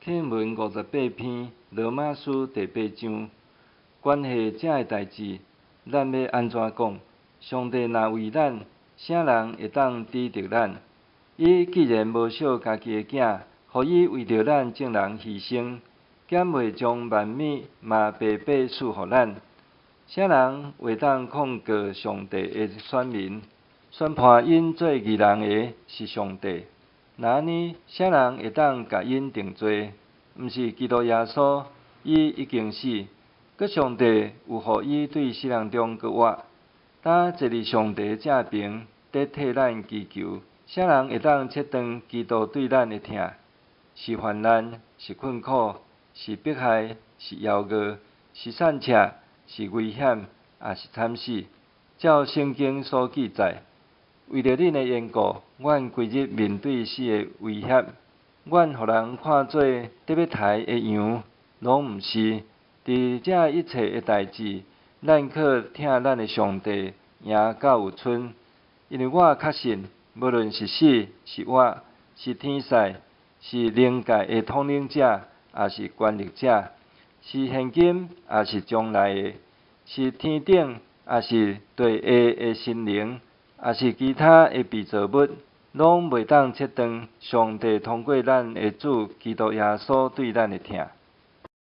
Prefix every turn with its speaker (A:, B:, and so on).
A: 天文58篇，罗马书第8章，关系这个代志，咱要安怎讲？上帝若为咱，啥人会当抵得咱？伊既然无惜家己的囝，互伊为着咱众人牺牲，减袂将万物嘛白白赐互咱？啥人会当控告上帝的选民？宣判因做义人的是上帝。那安尼，啥人会当甲因定罪？毋是基督耶稣，伊已经死，搁上帝有互伊对死人中搁活，呾坐伫上帝正边，得替咱祈求。啥人会当切断基督对咱的疼？是患难，是困苦，是迫害，是夭餓，是散赤，是危险，也是惨死。照圣经所记载，为着恁的缘故，阮规日面对死的威胁。阮互人看做得要刣的羊，拢毋是。伫这一切的代志，咱可听咱的上帝赢到有剩。因为我确信，无论是死是活，是天使，是灵界的统领者，也是权力者，是现今，也是将来的，是天顶，也是地下的神灵，也是其他的被造物，拢袂当切断上帝通过咱的主基督耶稣对咱的疼。